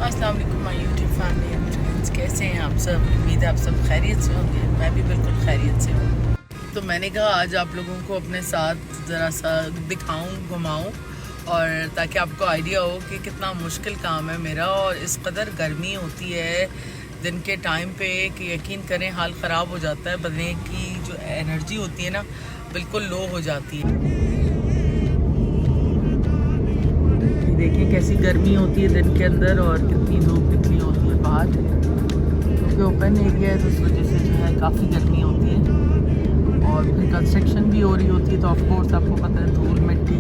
अस्सलाम वालेकुम my YouTube family and friends, कैसे हैं आप सब। उम्मीद है आप सब खैरियत से होंगे। मैं भी बिल्कुल खैरियत से हूँ। तो मैंने कहा आज आप लोगों को अपने साथ ज़रा सा दिखाऊं, घुमाऊं, और ताकि आपको आइडिया हो कि कितना मुश्किल काम है मेरा। और इस कदर गर्मी होती है दिन के टाइम पे कि यकीन करें हाल ख़राब हो जाता है। बदले की जो एनर्जी होती है ना, बिल्कुल लो हो जाती है। देखिए कैसी गर्मी होती है दिन के अंदर और कितनी धूप निकली होती है बाहर, क्योंकि ओपन एरिया है तो उस वजह से जो है काफ़ी गर्मी होती है। और फिर कंस्ट्रक्शन भी हो रही होती है तो ऑफ कोर्स आपको पता है धूल मिट्टी।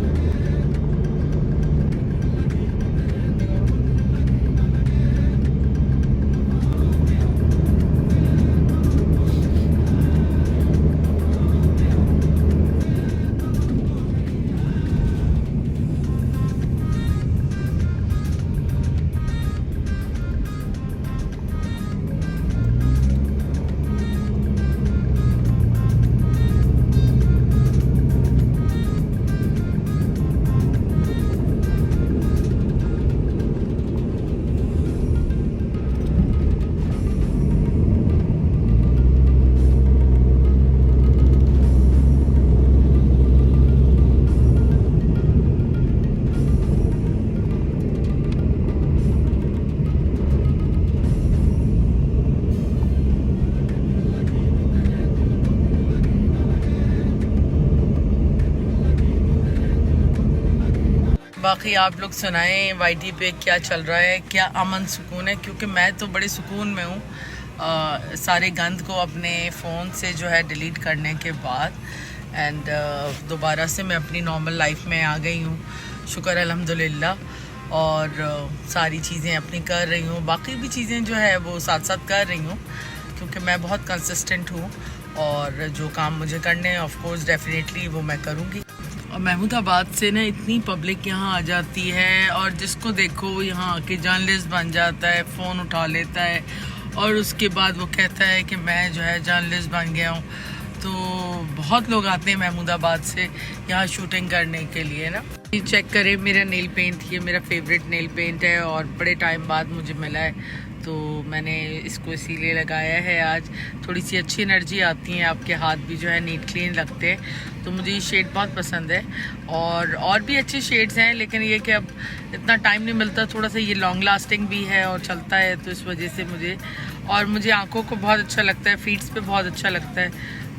बाकी आप लोग सुनाएं वाईटी पे क्या चल रहा है, क्या अमन सुकून है, क्योंकि मैं तो बड़े सुकून में हूँ सारे गंद को अपने फ़ोन से जो है डिलीट करने के बाद। एंड दोबारा से मैं अपनी नॉर्मल लाइफ में आ गई हूँ, शुक्र अल्हम्दुलिल्लाह। और सारी चीज़ें अपनी कर रही हूँ, बाकी भी चीज़ें जो है वो साथ साथ कर रही हूँ, क्योंकि मैं बहुत कंसिस्टेंट हूँ और जो काम मुझे करने हैं ऑफ कोर्स डेफिनेटली वो मैं करूँगी। और महमूदाबाद से ना इतनी पब्लिक यहाँ आ जाती है और जिसको देखो यहाँ आके जर्नलिस्ट बन जाता है, फ़ोन उठा लेता है और उसके बाद वो कहता है कि मैं जो है जर्नलिस्ट बन गया हूँ। तो बहुत लोग आते हैं महमूदाबाद से यहाँ शूटिंग करने के लिए ना। ये चेक करें मेरा नेल पेंट, ये मेरा फेवरेट नेल पेंट है और बड़े टाइम बाद मुझे मिला है तो मैंने इसको इसीलिए लगाया है। आज थोड़ी सी अच्छी एनर्जी आती है, आपके हाथ भी जो है नीट क्लीन लगते हैं, तो मुझे ये शेड बहुत पसंद है। और भी अच्छे शेड्स हैं, लेकिन ये कि अब इतना टाइम नहीं मिलता, थोड़ा सा ये लॉन्ग लास्टिंग भी है और चलता है, तो इस वजह से मुझे आंखों को बहुत अच्छा लगता है, फीट्स पे बहुत अच्छा लगता है।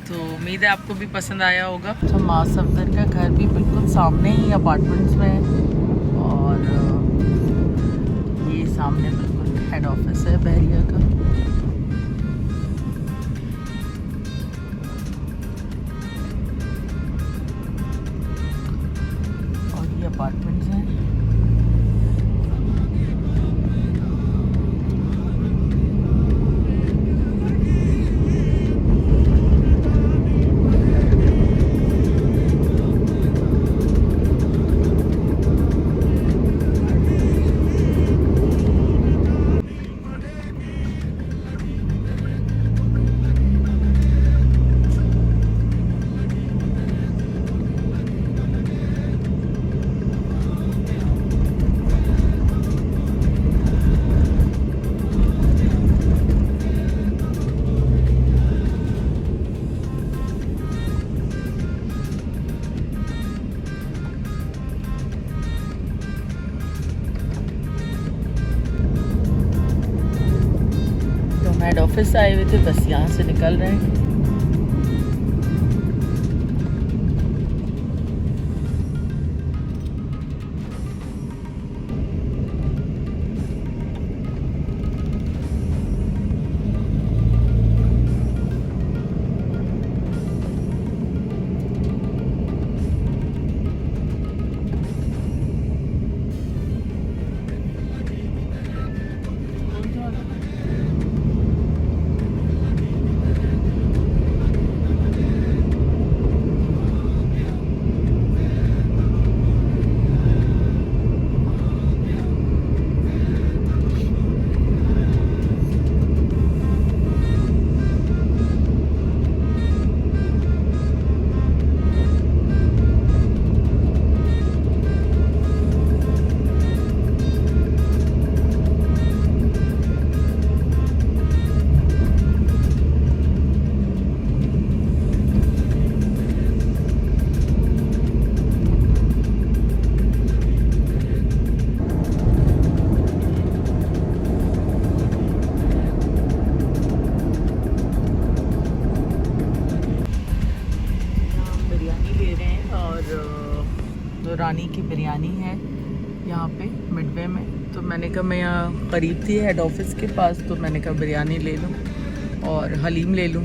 तो उम्मीद है आपको भी पसंद आया होगा। तो माँ सफदर का घर भी बिल्कुल सामने ही अपार्टमेंट्स में है और ये सामने बिल्कुल हेड ऑफिस है बहरिया का। और ये अपार्टमेंट्स हैं। हेड ऑफिस आए हुए थे, बस यहाँ से निकल रहे हैं। और जो रानी की बिरयानी है यहाँ पे मिडवे में, तो मैंने कहा मैं यहाँ करीब थी हेड ऑफिस के पास, तो मैंने कहा बिरयानी ले लूँ और हलीम ले लूँ।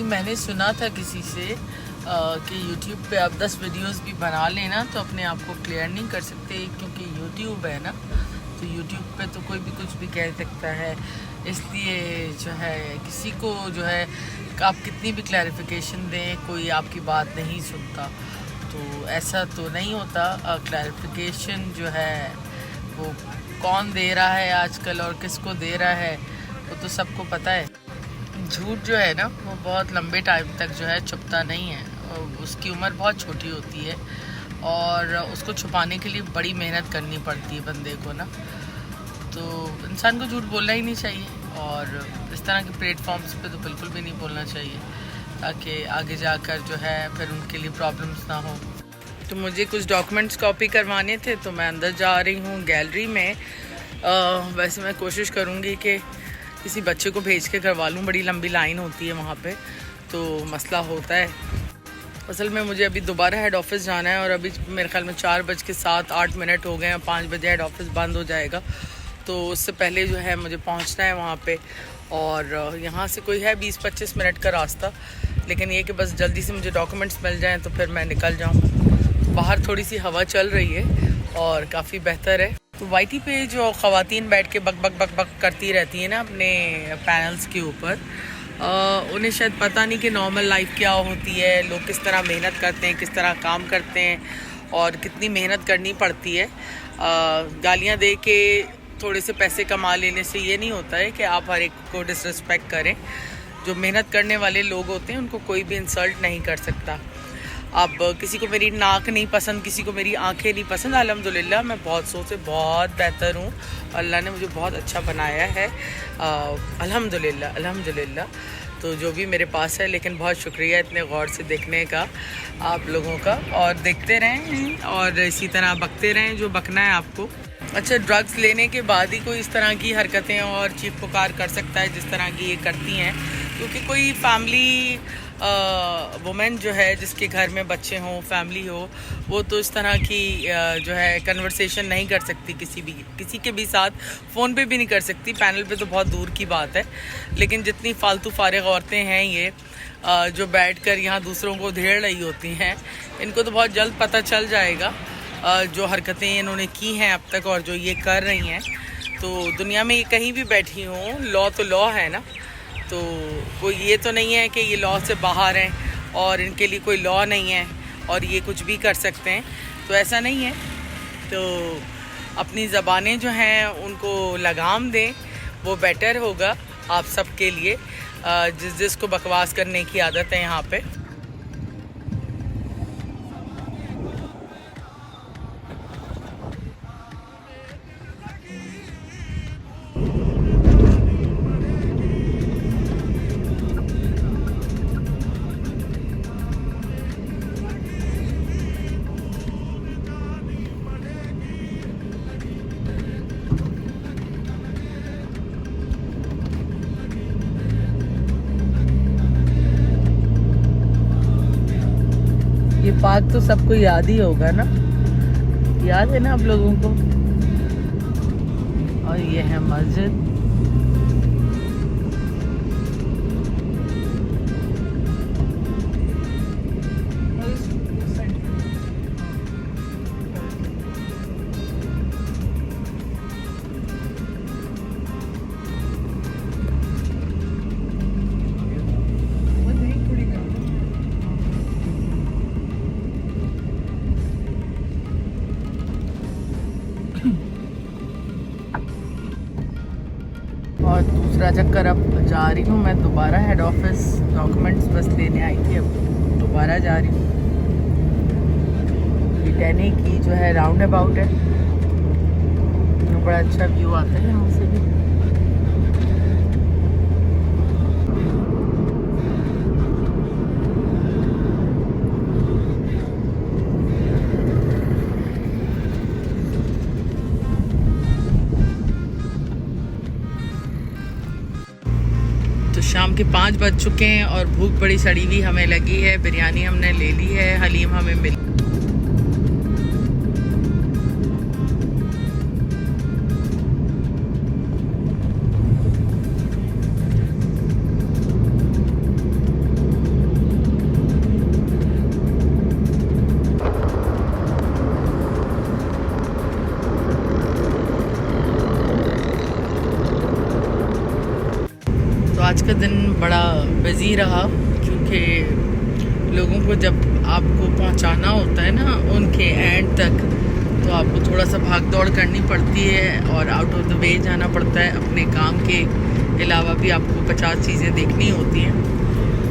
मैंने सुना था किसी से कि YouTube पे आप 10 वीडियोस भी बना लेना तो अपने आप को क्लियर नहीं कर सकते, क्योंकि YouTube है ना, तो YouTube पे तो कोई भी कुछ भी कह सकता है। इसलिए जो है किसी को जो है आप कितनी भी क्लैरिफिकेशन दें, कोई आपकी बात नहीं सुनता। तो ऐसा तो नहीं होता। क्लैरिफिकेशन जो है वो कौन दे रहा है आजकल और किसको दे रहा है वो तो सबको पता है। झूठ जो है ना वो बहुत लंबे टाइम तक जो है छुपता नहीं है, उसकी उम्र बहुत छोटी होती है और उसको छुपाने के लिए बड़ी मेहनत करनी पड़ती है बंदे को ना। तो इंसान को झूठ बोलना ही नहीं चाहिए और इस तरह के प्लेटफॉर्म्स पे तो बिल्कुल भी नहीं बोलना चाहिए, ताकि आगे जाकर जो है फिर उनके लिए प्रॉब्लम्स ना हो। तो मुझे कुछ डॉक्यूमेंट्स कॉपी करवाने थे, तो मैं अंदर जा रही हूँ गैलरी में। वैसे मैं कोशिश करूँगी कि किसी बच्चे को भेज के करवा लूँ, बड़ी लंबी लाइन होती है वहाँ पे, तो मसला होता है। असल में मुझे अभी दोबारा हेड ऑफिस जाना है और अभी मेरे ख्याल में 4:07-8 हो गए हैं, 5 बजे हेड ऑफिस बंद हो जाएगा। तो उससे पहले जो है मुझे पहुँचना है वहाँ पे, और यहाँ से कोई है 20-25 मिनट का रास्ता, लेकिन ये कि बस जल्दी से मुझे डॉक्यूमेंट्स मिल जाएँ तो फिर मैं निकल जाऊँ। बाहर थोड़ी सी हवा चल रही है और काफ़ी बेहतर है। तो वाईटी पे जो ख़वातीन बैठ के बक बक बक बक करती रहती हैं ना अपने पैनल्स के ऊपर, उन्हें शायद पता नहीं कि नॉर्मल लाइफ क्या होती है, लोग किस तरह मेहनत करते हैं, किस तरह काम करते हैं और कितनी मेहनत करनी पड़ती है। गालियाँ दे के थोड़े से पैसे कमा लेने से ये नहीं होता है कि आप हर एक को डिसरिस्पेक्ट करें। जो मेहनत करने वाले लोग होते हैं उनको कोई भी इंसल्ट नहीं कर सकता। अब किसी को मेरी नाक नहीं पसंद, किसी को मेरी आंखें नहीं पसंद, अल्हम्दुलिल्लाह मैं बहुत से बहुत बेहतर हूँ, अल्लाह ने मुझे बहुत अच्छा बनाया है, अल्हम्दुलिल्लाह अल्हम्दुलिल्लाह। तो जो भी मेरे पास है, लेकिन बहुत शुक्रिया इतने गौर से देखने का आप लोगों का, और देखते रहें और इसी तरह बकते रहें जो बकना है आपको। अच्छा, ड्रग्स लेने के बाद ही कोई इस तरह की हरकतें और चीख पुकार कर सकता है जिस तरह की ये करती हैं, क्योंकि कोई फैमिली वुमेन जो है जिसके घर में बच्चे हों, फैमिली हो, वो तो इस तरह की जो है कन्वर्सेशन नहीं कर सकती किसी के भी साथ, फ़ोन पे भी नहीं कर सकती, पैनल पे तो बहुत दूर की बात है। लेकिन जितनी फालतू फारिग औरतें हैं ये जो बैठकर यहाँ दूसरों को धेड़ रही होती हैं, इनको तो बहुत जल्द पता चल जाएगा जो हरकतें इन्होंने की हैं अब तक और जो ये कर रही हैं। तो दुनिया में ये कहीं भी बैठी हों, लॉ तो लॉ है ना, तो कोई ये तो नहीं है कि ये लॉ से बाहर हैं और इनके लिए कोई लॉ नहीं है और ये कुछ भी कर सकते हैं, तो ऐसा नहीं है। तो अपनी ज़बानें जो हैं उनको लगाम दें, वो बेटर होगा आप सब के लिए, जिसको बकवास करने की आदत है यहाँ पे। ये पार्क तो सबको याद ही होगा ना, याद है ना आप लोगों को। और ये है मस्जिद। और दूसरा चक्कर अब जा रही हूँ मैं दोबारा हेड ऑफिस, डॉक्यूमेंट्स बस लेने आई थी, अब दोबारा जा रही हूँ। ये 10A की जो है राउंड अबाउट है, बड़ा अच्छा व्यू आता है यहाँ से भी। तो शाम के 5 बज चुके हैं और भूख बड़ी सड़ी हुई हमें लगी है। बिरयानी हमने ले ली है, हलीम हमें मिल। आज का दिन बड़ा बिजी रहा क्योंकि लोगों को जब आपको पहुंचाना होता है ना उनके एंड तक, तो आपको थोड़ा सा भाग दौड़ करनी पड़ती है और आउट ऑफ द वे जाना पड़ता है। अपने काम के अलावा भी आपको 50 चीज़ें देखनी होती हैं,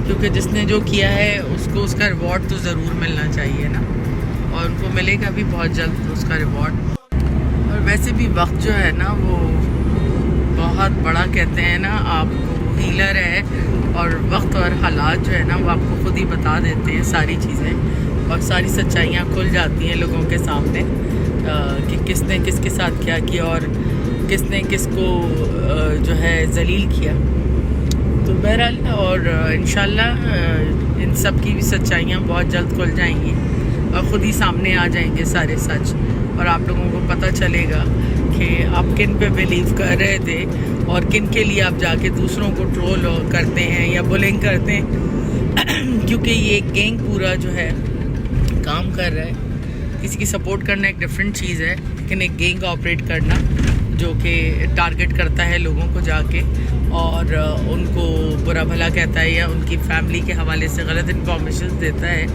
क्योंकि जिसने जो किया है उसको उसका रिवॉर्ड तो ज़रूर मिलना चाहिए ना, और उनको मिलेगा भी बहुत जल्द उसका रिवॉर्ड। और वैसे भी वक्त जो है ना वो बहुत बड़ा कहते हैं ना, आपको हीलर है, और वक्त और हालात जो है ना वो आपको खुद ही बता देते हैं सारी चीज़ें, और सारी सच्चाइयाँ खुल जाती हैं लोगों के सामने कि किसने किसके साथ क्या किया और किसने किसको जो है जलील किया। तो बहरहाल और इंशाल्लाह इन सब की भी सच्चाइयाँ बहुत जल्द खुल जाएंगी और ख़ुद ही सामने आ जाएंगे सारे सच, और आप लोगों को पता चलेगा कि आप किन पे बिलीव कर रहे थे और किन के लिए आप जाके दूसरों को ट्रोल करते हैं या बुलिंग करते हैं। क्योंकि ये गैंग पूरा जो है काम कर रहा है। किसी की सपोर्ट करना एक डिफरेंट चीज़ है, लेकिन एक गैंग ऑपरेट करना जो कि टारगेट करता है लोगों को जाके और उनको बुरा भला कहता है या उनकी फैमिली के हवाले से गलत इन्फॉर्मेशन देता है,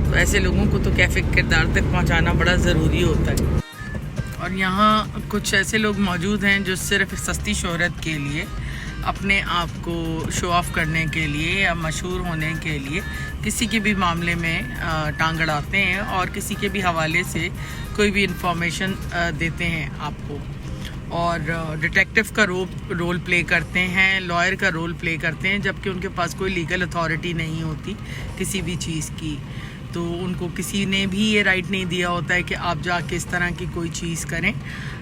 तो ऐसे लोगों को तो कैफे किरदार तक पहुंचाना बड़ा ज़रूरी होता है। और यहाँ कुछ ऐसे लोग मौजूद हैं जो सिर्फ सस्ती शोहरत के लिए, अपने आप को शो ऑफ करने के लिए या मशहूर होने के लिए किसी के भी मामले में टांग अड़ाते हैं और किसी के भी हवाले से कोई भी इंफॉर्मेशन देते हैं आपको, और डिटेक्टिव का रोल प्ले करते हैं, लॉयर का रोल प्ले करते हैं, जबकि उनके पास कोई लीगल अथॉरिटी नहीं होती किसी भी चीज़ की। तो उनको किसी ने भी ये राइट नहीं दिया होता है कि आप जाके इस तरह की कोई चीज़ करें।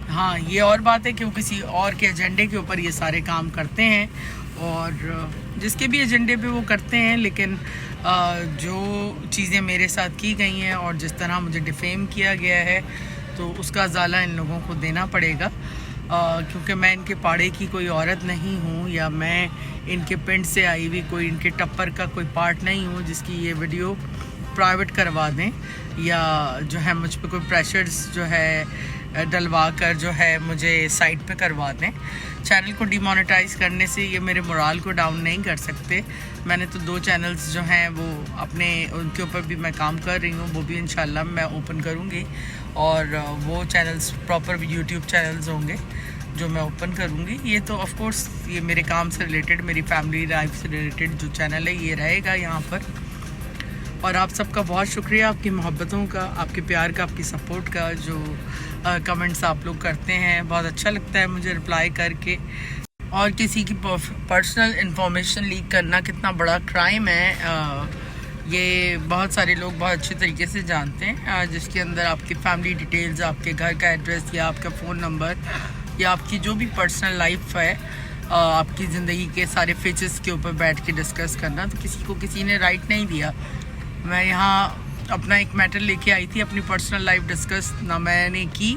हाँ, ये और बात है कि वो किसी और के एजेंडे के ऊपर ये सारे काम करते हैं, और जिसके भी एजेंडे पे वो करते हैं, लेकिन जो चीज़ें मेरे साथ की गई हैं और जिस तरह मुझे डिफेम किया गया है, तो उसका ज़ाला इन लोगों को देना पड़ेगा। क्योंकि मैं इनके पाड़े की कोई औरत नहीं हूँ, या मैं इनके पिंड से आई हुई कोई इनके टप्पर का कोई पार्ट नहीं हूँ जिसकी ये वीडियो प्राइवेट करवा दें या जो है मुझ पे कोई प्रेशर्स जो है डलवा कर जो है मुझे साइट पे करवा दें। चैनल को डिमोनेटाइज करने से ये मेरे मोराल को डाउन नहीं कर सकते। मैंने तो 2 चैनल्स जो हैं वो अपने उनके ऊपर भी मैं काम कर रही हूँ, वो भी इंशाल्लाह मैं ओपन करूँगी, और वो चैनल्स प्रॉपर यूट्यूब चैनल्स होंगे जो मैं ओपन करूँगी। ये तो ऑफ कोर्स ये मेरे काम से रिलेटेड, मेरी फैमिली लाइफ से रिलेटेड जो चैनल है ये रहेगा यहाँ पर। और आप सबका बहुत शुक्रिया, आपकी मोहब्बतों का, आपके प्यार का, आपकी सपोर्ट का, जो कमेंट्स आप लोग करते हैं बहुत अच्छा लगता है मुझे रिप्लाई करके। और किसी की पर्सनल इन्फॉर्मेशन लीक करना कितना बड़ा क्राइम है, ये बहुत सारे लोग बहुत अच्छे तरीके से जानते हैं, जिसके अंदर आपकी फैमिली डिटेल्स, आपके घर का एड्रेस या आपका फ़ोन नंबर या आपकी जो भी पर्सनल लाइफ है, आपकी ज़िंदगी के सारे फीचर्स के ऊपर बैठ के डिस्कस करना, तो किसी को किसी ने राइट नहीं दिया। मैं यहाँ अपना एक मैटर लेके आई थी, अपनी पर्सनल लाइफ डिस्कस ना मैंने की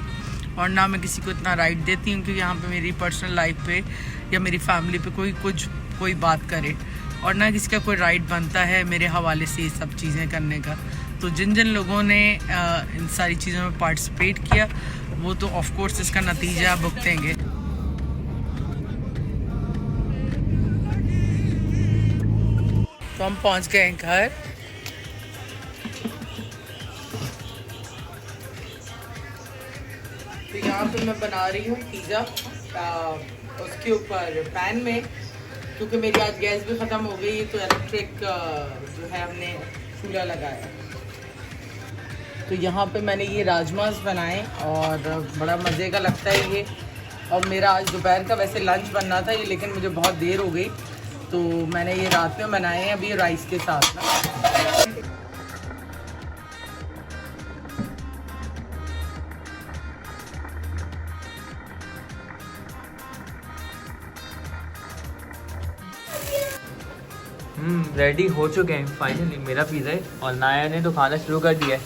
और ना मैं किसी को इतना राइट देती हूँ, क्योंकि यहाँ पे मेरी पर्सनल लाइफ पे या मेरी फैमिली पे कोई बात करे, और ना किसी का कोई राइट बनता है मेरे हवाले से ये सब चीज़ें करने का। तो जिन जिन लोगों ने इन सारी चीज़ों में पार्टिसिपेट किया वो तो ऑफ कोर्स इसका नतीजा भुगतेंगे। तो हम पहुँच गए घर। तो यहाँ पे मैं बना रही हूँ पिज़्ज़ा, उसके ऊपर पैन में, क्योंकि मेरी आज गैस भी ख़त्म हो गई, तो इलेक्ट्रिक जो है हमने चूल्हा लगाया। तो यहाँ पे मैंने ये राजमास बनाए और बड़ा मज़े का लगता है ये, और मेरा आज दोपहर का वैसे लंच बनना था ये, लेकिन मुझे बहुत देर हो गई तो मैंने ये रात में बनाए हैं अभी राइस के साथ ना। रेडी हो चुके हैं फाइनली मेरा पिज़्ज़ा है, और नाया ने तो खाना शुरू कर दिया है।